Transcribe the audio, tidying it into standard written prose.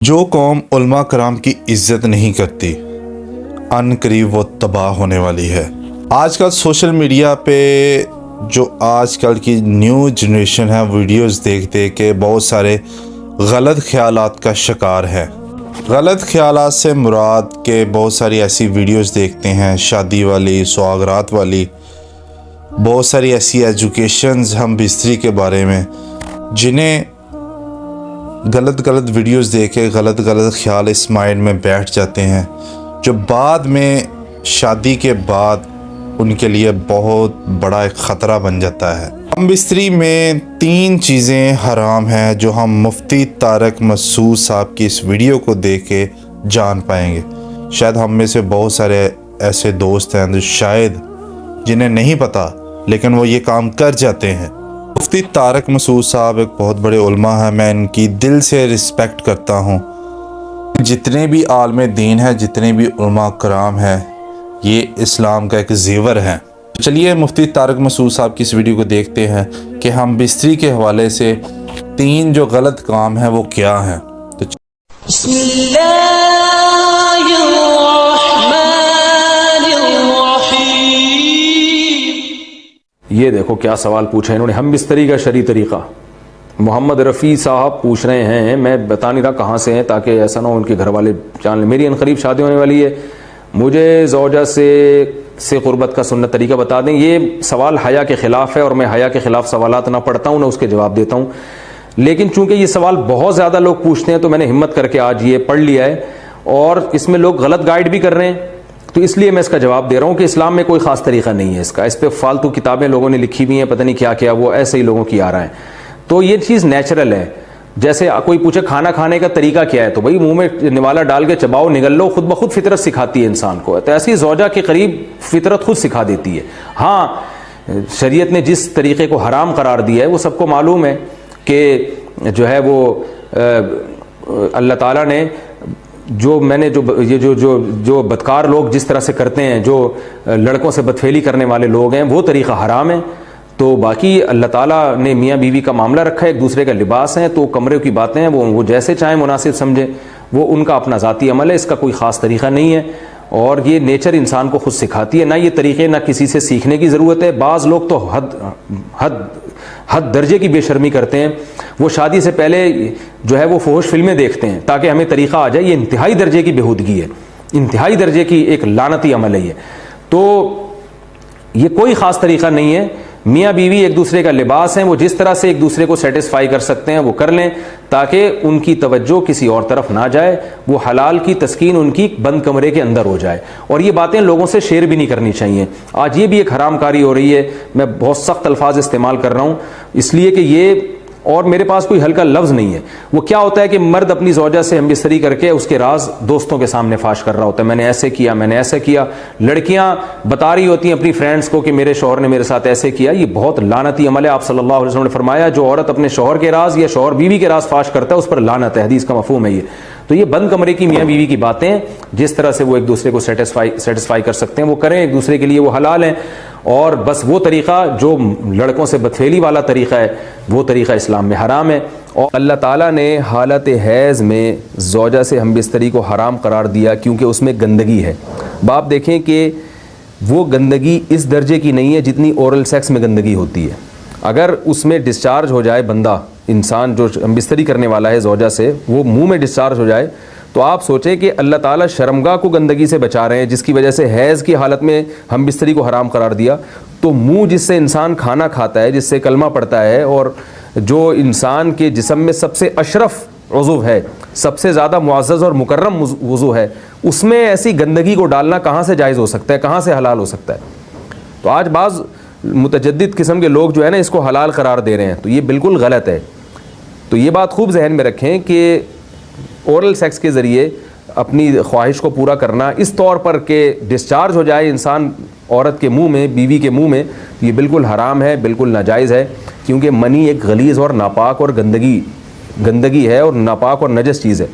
जो कौम उलमा कराम की इज्जत नहीं करती अनकरीब वो तबाह होने वाली है। आजकल सोशल मीडिया पे जो आजकल की न्यू जनरेशन है वीडियोस देख देख के बहुत सारे गलत ख्यालात का शिकार है। गलत ख्यालात से मुराद के बहुत सारी ऐसी वीडियोस देखते हैं शादी वाली, सुहागरात वाली, बहुत सारी ऐसी एजुकेशंस हम बिस्तरी के बारे में, जिन्हें गलत वीडियोस देख के गलत ख्याल इस माइंड में बैठ जाते हैं, जो बाद में शादी के बाद उनके लिए बहुत बड़ा एक ख़तरा बन जाता है। हम बिस्तरी में 3 चीज़ें हराम हैं जो हम मुफ्ती तारक मसूद साहब की इस वीडियो को देख के जान पाएंगे। शायद हम में से बहुत सारे ऐसे दोस्त हैं जो शायद जिन्हें नहीं पता लेकिन वो ये काम कर जाते हैं। मुफ्ती तारक मसूद साहब एक बहुत बड़े उलमा हैं, मैं इनकी दिल से रिस्पेक्ट करता हूँ। जितने भी आलम दीन हैं, जितने भी उलमा कराम हैं, ये इस्लाम का एक ज़ेवर है। चलिए मुफ्ती तारक मसूद साहब की इस वीडियो को देखते हैं कि हम बिस्तरी के हवाले से 3 जो गलत काम हैं वो क्या हैं। तो ये देखो क्या सवाल पूछा इन्होंने, हम बिस्तरी का शरी तरीक़ा। मोहम्मद रफ़ी साहब पूछ रहे हैं, मैं बता नहीं रहा कहाँ से हैं ताकि ऐसा ना हो उनके घर वाले जान लें। मेरी अनकरीब शादी होने वाली है, मुझे ज़ौजा से क़ुरबत का सुन्नत तरीका बता दें। ये सवाल हया के ख़िलाफ़ है और मैं हया के ख़िलाफ़ सवालात ना पढ़ता हूँ ना उसके जवाब देता हूँ, लेकिन चूँकि ये सवाल बहुत ज़्यादा लोग पूछते हैं तो मैंने हिम्मत करके आज ये पढ़ लिया है और इसमें लोग गलत गाइड भी कर रहे हैं, तो इसलिए मैं इसका जवाब दे रहा हूँ कि इस्लाम में कोई ख़ास तरीक़ा नहीं है इसका। इस पर फालतू किताबें लोगों ने लिखी हुई हैं, पता नहीं क्या क्या, वो ऐसे ही लोगों की आ रहा है। तो ये चीज़ नेचुरल है। जैसे कोई पूछे खाना खाने का तरीका क्या है, तो भाई मुंह में निवाला डाल के चबाओ, निगल लो, खुद ब खुद फितरत सिखाती है इंसान को। तो ऐसी ज़ौजा के करीब फितरत खुद सिखा देती है। हाँ, शरीयत ने जिस तरीक़े को हराम करार दिया है वो सबको मालूम है कि जो है वो अल्लाह ताला ने जो बदकार लोग जिस तरह से करते हैं, जो लड़कों से बदफेली करने वाले लोग हैं, वो तरीक़ा हराम है। तो बाकी अल्लाह ताला ने मियाँ बीवी का मामला रखा है, एक दूसरे का लिबास है, तो कमरे की बातें हैं वो जैसे चाहें मुनासिब समझें, वो उनका अपना ज़ाती अमल है, इसका कोई ख़ास तरीक़ा नहीं है और ये नेचर इंसान को खुद सिखाती है। ना ये तरीक़े ना किसी से सीखने की ज़रूरत है। बाज़ लोग तो हद दर्जे की बेशर्मी करते हैं, वो शादी से पहले जो है वो फहश फिल्में देखते हैं ताकि हमें तरीक़ा आ जाए। ये इंतहाई दर्जे की बेहूदगी है, इंतहाई दर्जे की एक लानती अमल है ये। तो ये कोई ख़ास तरीक़ा नहीं है। मियाँ बीवी एक दूसरे का लिबास हैं, वो जिस तरह से एक दूसरे को सेटिस्फाई कर सकते हैं वो कर लें ताकि उनकी तवज्जो किसी और तरफ ना जाए, वो हलाल की तस्कीन उनकी बंद कमरे के अंदर हो जाए। और ये बातें लोगों से शेयर भी नहीं करनी चाहिए। आज ये भी एक हराम कारी हो रही है, मैं बहुत सख्त अल्फाज इस्तेमाल कर रहा हूँ इसलिए कि ये, और मेरे पास कोई हल्का लफ्ज़ नहीं है। वो क्या होता है कि मर्द अपनी ज़ौजा से हमबिस्तरी करके उसके राज दोस्तों के सामने फाश कर रहा होता है, मैंने ऐसे किया, मैंने ऐसे किया। लड़कियां बता रही होती हैं अपनी फ्रेंड्स को कि मेरे शौहर ने मेरे साथ ऐसे किया। ये बहुत लानती अमल है। आप सल्लल्लाहु अलैहि वसल्लम ने फरमाया, जो औरत अपने शौहर के राज या शौहर बीवी के राज फाश करता है उस पर लानत है, हदीस का मफहूम है ये। तो ये बंद कमरे की मियाँ बीवी की बातें, जिस तरह से वो एक दूसरे को सेटिस्फाई कर सकते हैं वो करें, एक दूसरे के लिए वो हलाल हैं। और बस वो तरीक़ा जो लड़कों से बदफेली वाला तरीक़ा है वो तरीक़ा इस्लाम में हराम है। और अल्लाह ताला ने हालत हैज़ में ज़ौजा से हमबिस्तरी को हराम करार दिया क्योंकि उसमें गंदगी है। बाप देखें कि वो गंदगी इस दर्जे की नहीं है जितनी ओरल सेक्स में गंदगी होती है। अगर उसमें डिस्चार्ज हो जाए बंदा, इंसान जो हमबिस्तरी करने वाला है ज़ौजा से, वो मुँह में डिस्चार्ज हो जाए, तो आप सोचें कि अल्लाह ताला शर्मगाह को गंदगी से बचा रहे हैं जिसकी वजह से हैज़ की हालत में हम बिस्तरी को हराम करार दिया। तो मुंह जिससे इंसान खाना खाता है, जिससे कलमा पड़ता है, और जो इंसान के जिस्म में सबसे अशरफ उज़्व है, सबसे ज़्यादा मुअज़्ज़ज़ और मुकर्रम उज़्व है, उसमें ऐसी गंदगी को डालना कहाँ से जायज़ हो सकता है, कहाँ से हलाल हो सकता है। तो आज बाज़ मुतजद्दिद किस्म के लोग जो है ना इसको हलाल करार दे रहे हैं, तो ये बिल्कुल गलत है। तो ये बात खूब जहन में रखें कि ओरल सेक्स के ज़रिए अपनी ख्वाहिश को पूरा करना इस तौर पर कि डिस्चार्ज हो जाए इंसान औरत के मुंह में, बीवी के मुंह में, ये बिल्कुल हराम है, बिल्कुल नाजायज़ है। क्योंकि मनी एक गलीज़ और नापाक और गंदगी है और नापाक और नजस चीज़ है।